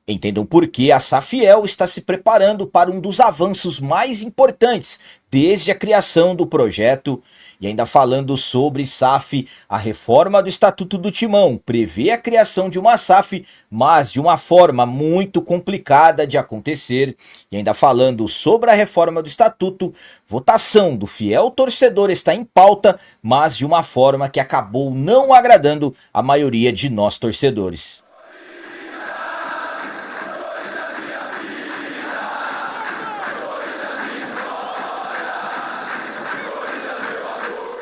Entendam por que a Safiel está se preparando para um dos avanços mais importantes desde a criação do projeto. E ainda falando sobre SAF, a reforma do Estatuto do Timão prevê a criação de uma SAF, mas de uma forma muito complicada de acontecer. E ainda falando sobre a reforma do Estatuto, votação do fiel torcedor está em pauta, mas de uma forma que acabou não agradando a maioria de nós torcedores.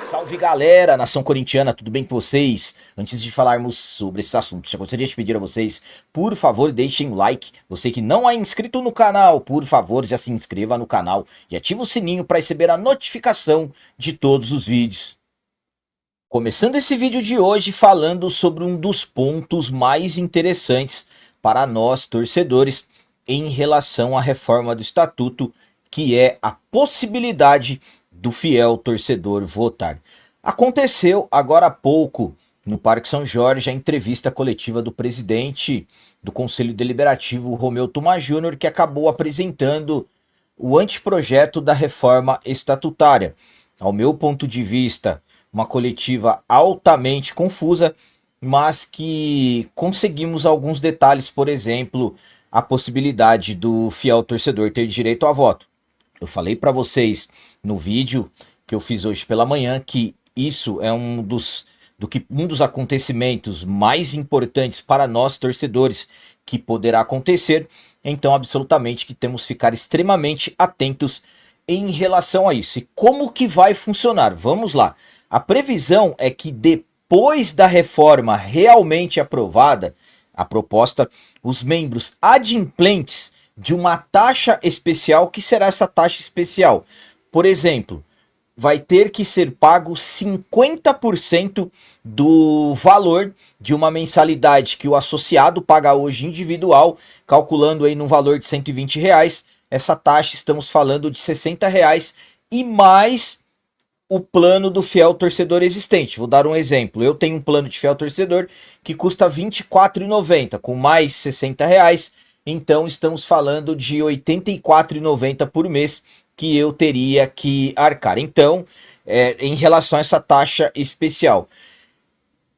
Salve galera, nação corintiana, tudo bem com vocês? Antes de falarmos sobre esses assuntos, eu gostaria de pedir a vocês, por favor, deixem um like. Você que não é inscrito no canal, por favor, já se inscreva no canal e ative o sininho para receber a notificação de todos os vídeos. Começando esse vídeo de hoje falando sobre um dos pontos mais interessantes para nós torcedores em relação à reforma do estatuto, que é a possibilidade do fiel torcedor votar. Aconteceu agora há pouco no Parque São Jorge a entrevista coletiva do presidente do Conselho Deliberativo, Romeu Thuma Júnior, que acabou apresentando o anteprojeto da reforma estatutária. Ao meu ponto de vista, uma coletiva altamente confusa, mas que conseguimos alguns detalhes, por exemplo, a possibilidade do fiel torcedor ter direito a voto. Eu falei para vocês no vídeo que eu fiz hoje pela manhã que isso é um dos acontecimentos mais importantes para nós torcedores que poderá acontecer. Então, absolutamente que temos que ficar extremamente atentos em relação a isso. E como que vai funcionar? Vamos lá. A previsão é que depois da reforma realmente aprovada, a proposta, os membros adimplentes de uma taxa especial. O que será essa taxa especial? Por exemplo, vai ter que ser pago 50% do valor de uma mensalidade que o associado paga hoje individual, calculando aí num valor de R$ 120. Essa taxa estamos falando de R$ 60 e mais o plano do fiel torcedor existente. Vou dar um exemplo. Eu tenho um plano de fiel torcedor que custa R$ 24,90, com mais R$ 60. Então estamos falando de R$ 84,90 por mês que eu teria que arcar. Então, em relação a essa taxa especial,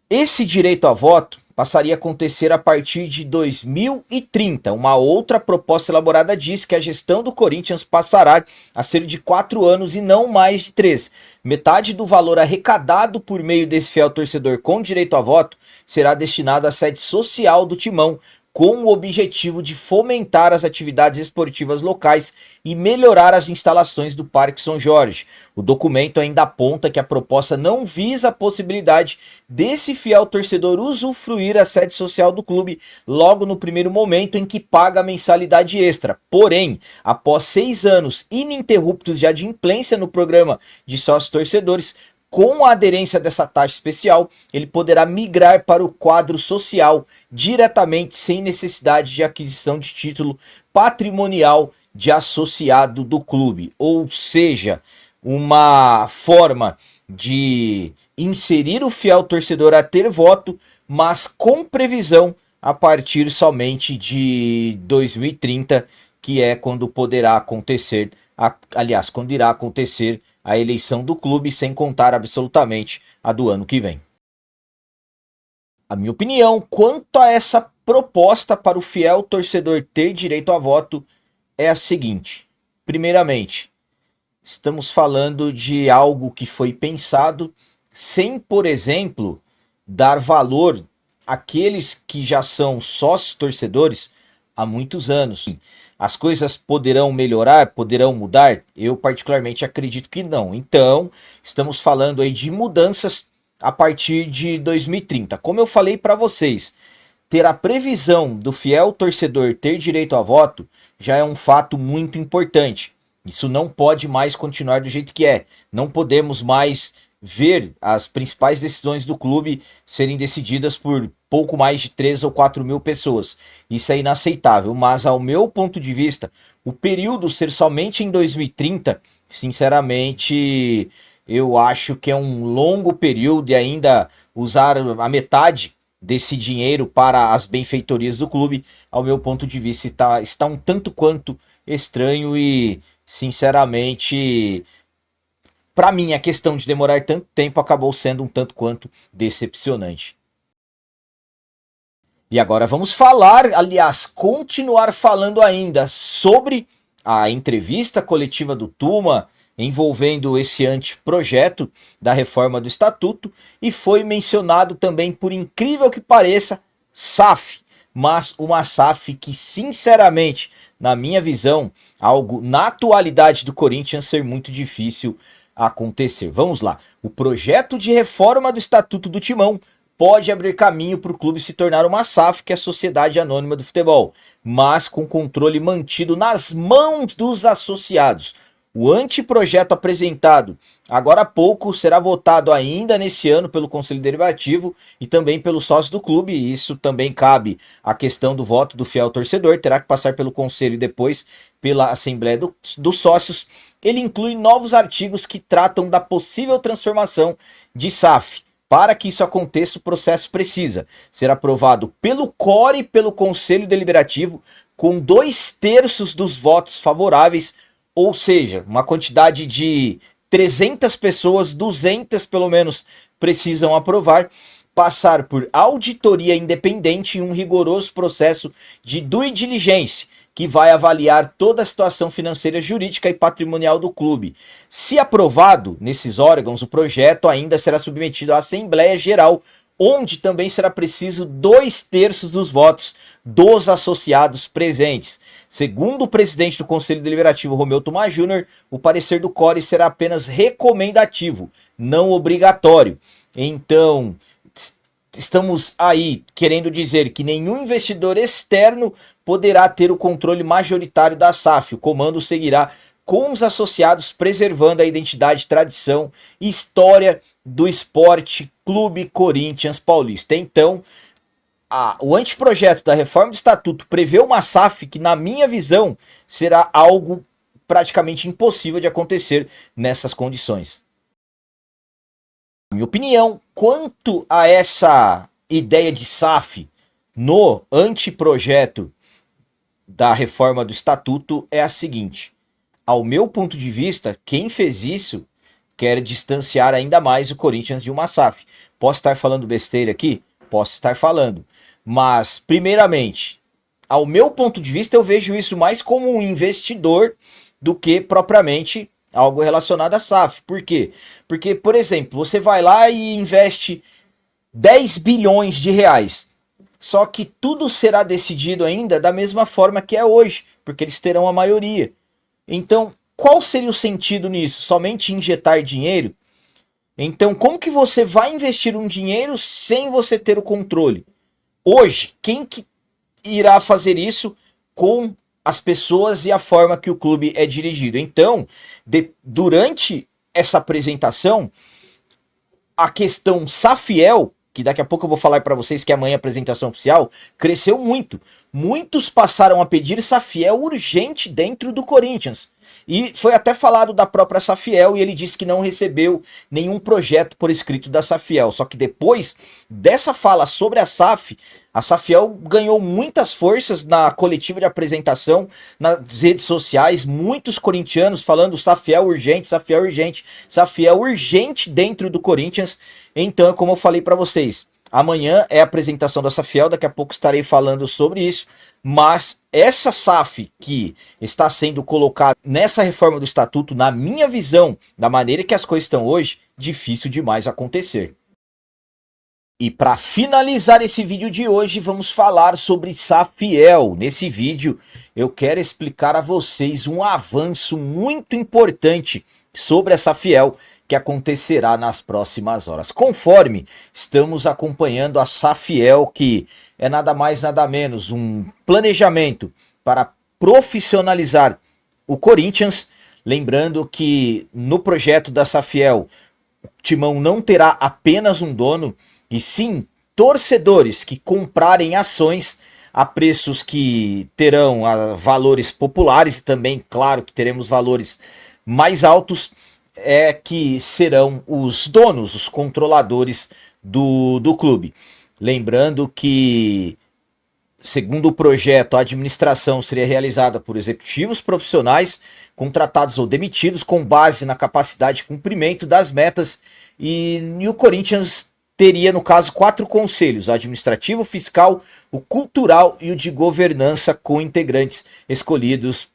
esse direito a voto passaria a acontecer a partir de 2030. Uma outra proposta elaborada diz que a gestão do Corinthians passará a ser de 4 anos e não mais de 3. Metade do valor arrecadado por meio desse fiel torcedor com direito a voto será destinado à sede social do Timão, com o objetivo de fomentar as atividades esportivas locais e melhorar as instalações do Parque São Jorge. O documento ainda aponta que a proposta não visa a possibilidade desse fiel torcedor usufruir a sede social do clube logo no primeiro momento em que paga a mensalidade extra. Porém, após 6 anos ininterruptos de adimplência no programa de sócios torcedores, com a aderência dessa taxa especial, ele poderá migrar para o quadro social diretamente, sem necessidade de aquisição de título patrimonial de associado do clube. Ou seja, uma forma de inserir o fiel torcedor a ter voto, mas com previsão a partir somente de 2030, que é quando poderá acontecer, quando irá acontecer a eleição do clube, sem contar absolutamente a do ano que vem. A minha opinião quanto a essa proposta para o fiel torcedor ter direito a voto é a seguinte. Primeiramente, estamos falando de algo que foi pensado sem, por exemplo, dar valor àqueles que já são sócios torcedores há muitos anos. As coisas poderão melhorar, poderão mudar? Eu particularmente acredito que não. Então, estamos falando aí de mudanças a partir de 2030. Como eu falei para vocês, ter a previsão do fiel torcedor ter direito a voto já é um fato muito importante. Isso não pode mais continuar do jeito que é. Não podemos mais ver as principais decisões do clube serem decididas por pouco mais de 3 ou 4 mil pessoas. Isso é inaceitável, mas ao meu ponto de vista, o período ser somente em 2030, sinceramente, eu acho que é um longo período, e ainda usar a metade desse dinheiro para as benfeitorias do clube, ao meu ponto de vista, está um tanto quanto estranho e, sinceramente, para mim, a questão de demorar tanto tempo acabou sendo um tanto quanto decepcionante. E agora vamos falar, aliás, continuar falando ainda sobre a entrevista coletiva do Tuma envolvendo esse anteprojeto da reforma do estatuto, e foi mencionado também, por incrível que pareça, SAF, mas uma SAF que, sinceramente, na minha visão, algo na atualidade do Corinthians ser muito difícil acontecer. Vamos lá. O projeto de reforma do estatuto do Timão pode abrir caminho para o clube se tornar uma SAF, que é a Sociedade Anônima do Futebol, mas com controle mantido nas mãos dos associados. O anteprojeto apresentado agora há pouco será votado ainda nesse ano pelo Conselho Deliberativo e também pelos sócios do clube. E isso também cabe à questão do voto do fiel torcedor, terá que passar pelo Conselho e depois pela Assembleia dos Sócios. Ele inclui novos artigos que tratam da possível transformação de SAF. Para que isso aconteça, o processo precisa ser aprovado pelo CORE e pelo Conselho Deliberativo com 2/3 dos votos favoráveis, ou seja, uma quantidade de 300 pessoas, 200 pelo menos, precisam aprovar, passar por auditoria independente e um rigoroso processo de due diligence, que vai avaliar toda a situação financeira, jurídica e patrimonial do clube. Se aprovado nesses órgãos, o projeto ainda será submetido à Assembleia Geral, onde também será preciso 2/3 dos votos dos associados presentes. Segundo o presidente do Conselho Deliberativo, Romeu Tuma Júnior, o parecer do CORE será apenas recomendativo, não obrigatório. Então, estamos aí querendo dizer que nenhum investidor externo poderá ter o controle majoritário da SAF. O comando seguirá com os associados, preservando a identidade, tradição e história do Esporte Clube Corinthians Paulista. Então, o anteprojeto da reforma do estatuto prevê uma SAF que, na minha visão, será algo praticamente impossível de acontecer nessas condições. Minha opinião quanto a essa ideia de SAF no anteprojeto da reforma do estatuto é a seguinte: ao meu ponto de vista, quem fez isso quer distanciar ainda mais o Corinthians de uma SAF. Posso estar falando besteira aqui? Posso estar falando. Mas, primeiramente, ao meu ponto de vista, eu vejo isso mais como um investidor do que propriamente algo relacionado à SAF. Por quê? Porque, por exemplo, você vai lá e investe 10 bilhões de reais. Só que tudo será decidido ainda da mesma forma que é hoje, porque eles terão a maioria. Então, qual seria o sentido nisso? Somente injetar dinheiro? Então, como que você vai investir um dinheiro sem você ter o controle? Hoje, quem que irá fazer isso com as pessoas e a forma que o clube é dirigido? Então, durante essa apresentação, a questão Safiel, que daqui a pouco eu vou falar para vocês que amanhã é a apresentação oficial, cresceu muito. Muitos passaram a pedir Safiel urgente dentro do Corinthians. E foi até falado da própria Safiel e ele disse que não recebeu nenhum projeto por escrito da Safiel. Só que depois dessa fala sobre a Safiel ganhou muitas forças na coletiva de apresentação, nas redes sociais, muitos corintianos falando Safiel urgente, Safiel urgente, Safiel urgente dentro do Corinthians. Então, como eu falei para vocês, amanhã é a apresentação da Safiel, daqui a pouco estarei falando sobre isso, mas essa SAF que está sendo colocada nessa reforma do estatuto, na minha visão, da maneira que as coisas estão hoje, difícil demais acontecer. E para finalizar esse vídeo de hoje, vamos falar sobre Safiel. Nesse vídeo, eu quero explicar a vocês um avanço muito importante sobre a Safiel que acontecerá nas próximas horas. Conforme estamos acompanhando a Safiel, que é nada mais nada menos um planejamento para profissionalizar o Corinthians, lembrando que no projeto da Safiel, o Timão não terá apenas um dono, e sim torcedores que comprarem ações a preços que terão valores populares, e também, claro, que teremos valores mais altos, que serão os donos, os controladores do clube. Lembrando que, segundo o projeto, a administração seria realizada por executivos profissionais contratados ou demitidos com base na capacidade de cumprimento das metas e o Corinthians teria, no caso, 4 conselhos: o administrativo, o fiscal, o cultural e o de governança, com integrantes escolhidos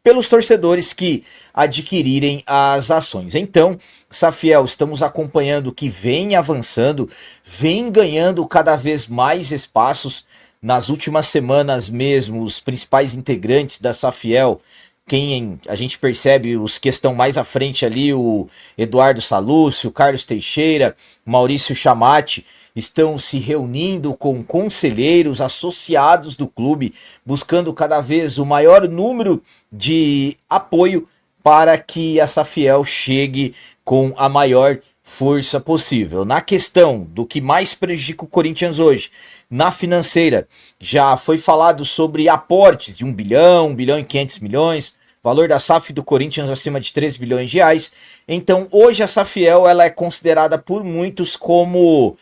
pelos torcedores que adquirirem as ações. Então, Safiel, estamos acompanhando que vem avançando, vem ganhando cada vez mais espaços. Nas últimas semanas mesmo, os principais integrantes da Safiel, quem a gente percebe os que estão mais à frente ali, o Eduardo Salúcio, o Carlos Teixeira, Maurício Chamati, estão se reunindo com conselheiros associados do clube, buscando cada vez o maior número de apoio para que a Safiel chegue com a maior força possível. Na questão do que mais prejudica o Corinthians hoje, na financeira, já foi falado sobre aportes de 1 bilhão e 500 milhões, valor da SAF do Corinthians acima de 3 bilhões de reais. Então, hoje a Safiel ela é considerada por muitos como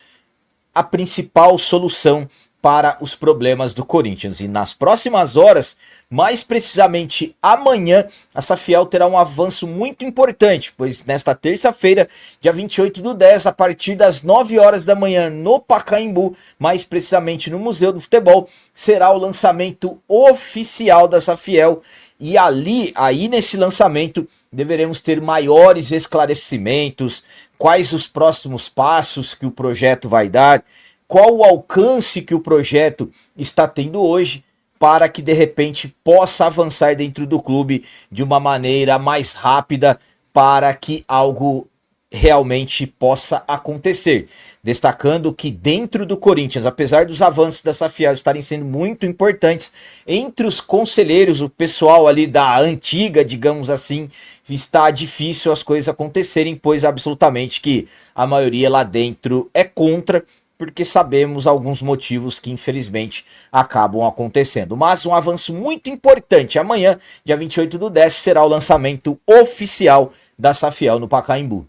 a principal solução para os problemas do Corinthians. E nas próximas horas, mais precisamente amanhã, a Safiel terá um avanço muito importante, pois nesta terça-feira, dia 28/10, a partir das 9 horas da manhã, no Pacaembu, mais precisamente no Museu do Futebol, será o lançamento oficial da Safiel. E aí nesse lançamento, deveremos ter maiores esclarecimentos, quais os próximos passos que o projeto vai dar, qual o alcance que o projeto está tendo hoje, para que de repente possa avançar dentro do clube de uma maneira mais rápida, para que algo realmente possa acontecer. Destacando que dentro do Corinthians, apesar dos avanços da Safiel estarem sendo muito importantes, entre os conselheiros, o pessoal ali da antiga, digamos assim, está difícil as coisas acontecerem, pois absolutamente que a maioria lá dentro é contra, porque sabemos alguns motivos que infelizmente acabam acontecendo. Mas um avanço muito importante, amanhã, dia 28/10, será o lançamento oficial da Safiel no Pacaembu.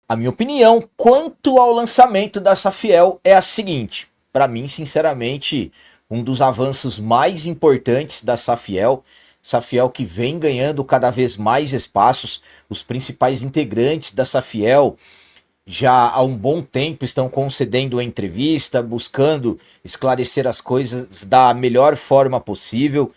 A minha opinião quanto ao lançamento da Safiel é a seguinte: para mim, sinceramente, um dos avanços mais importantes da Safiel que vem ganhando cada vez mais espaços. Os principais integrantes da Safiel já há um bom tempo estão concedendo entrevista, buscando esclarecer as coisas da melhor forma possível.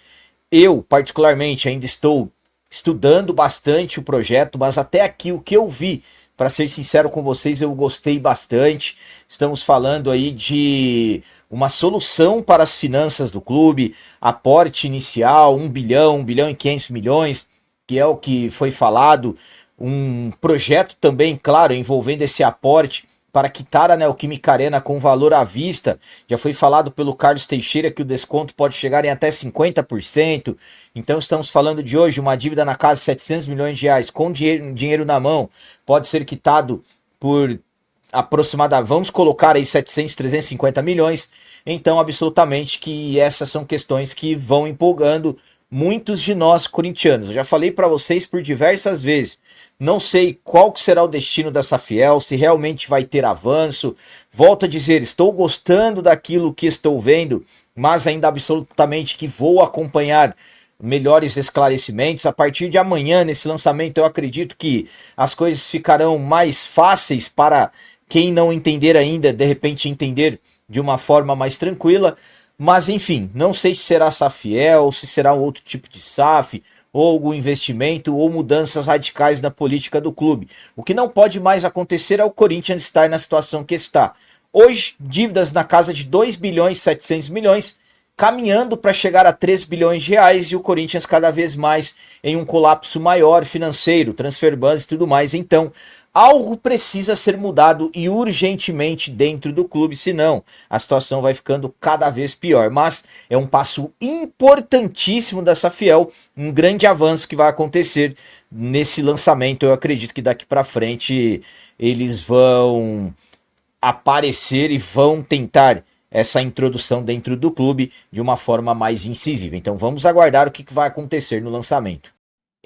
Eu, particularmente, ainda estou estudando bastante o projeto, mas até aqui o que eu vi, para ser sincero com vocês, eu gostei bastante. Estamos falando aí de uma solução para as finanças do clube, aporte inicial, 1 bilhão e 500 milhões, que é o que foi falado. Um projeto também, claro, envolvendo esse aporte para quitar a Neoquímica Arena com valor à vista. Já foi falado pelo Carlos Teixeira que o desconto pode chegar em até 50%. Então estamos falando de hoje uma dívida na casa de 700 milhões de reais com dinheiro na mão. Pode ser quitado por aproximadamente, vamos colocar aí 700, 350 milhões. Então absolutamente que essas são questões que vão empolgando muitos de nós corintianos. Eu já falei para vocês por diversas vezes, não sei qual que será o destino da Safiel, se realmente vai ter avanço. Volto a dizer, estou gostando daquilo que estou vendo, mas ainda absolutamente que vou acompanhar melhores esclarecimentos. A partir de amanhã, nesse lançamento, eu acredito que as coisas ficarão mais fáceis para quem não entender ainda, de repente entender de uma forma mais tranquila. Mas enfim, não sei se será Safiel, se será um outro tipo de SAF, ou algum investimento, ou mudanças radicais na política do clube. O que não pode mais acontecer é o Corinthians estar na situação que está. Hoje, dívidas na casa de 2 bilhões e 700 milhões, caminhando para chegar a 3 bilhões de reais, e o Corinthians cada vez mais em um colapso maior financeiro, transfer bans e tudo mais. Então, algo precisa ser mudado e urgentemente dentro do clube, senão a situação vai ficando cada vez pior. Mas é um passo importantíssimo da Safiel, um grande avanço que vai acontecer nesse lançamento. Eu acredito que daqui para frente eles vão aparecer e vão tentar essa introdução dentro do clube de uma forma mais incisiva. Então vamos aguardar o que vai acontecer no lançamento.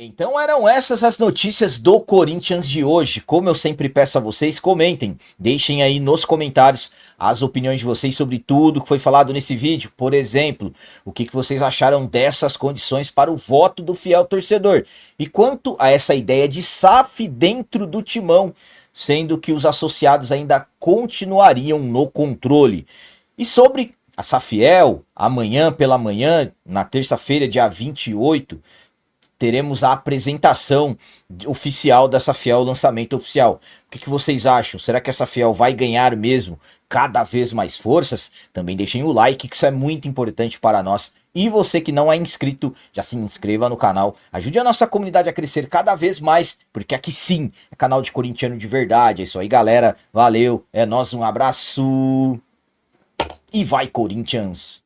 Então eram essas as notícias do Corinthians de hoje. Como eu sempre peço a vocês, comentem. Deixem aí nos comentários as opiniões de vocês sobre tudo que foi falado nesse vídeo. Por exemplo, o que vocês acharam dessas condições para o voto do fiel torcedor. E quanto a essa ideia de SAF dentro do timão, sendo que os associados ainda continuariam no controle. E sobre a Safiel, amanhã pela manhã, na terça-feira, dia 28, teremos a apresentação oficial dessa Fiel, o lançamento oficial. O que vocês acham? Será que essa Fiel vai ganhar mesmo cada vez mais forças? Também deixem o like, que isso é muito importante para nós. E você que não é inscrito, já se inscreva no canal. Ajude a nossa comunidade a crescer cada vez mais, porque aqui sim é canal de corintiano de verdade. É isso aí, galera. Valeu, é nóis, um abraço. E vai, Corinthians!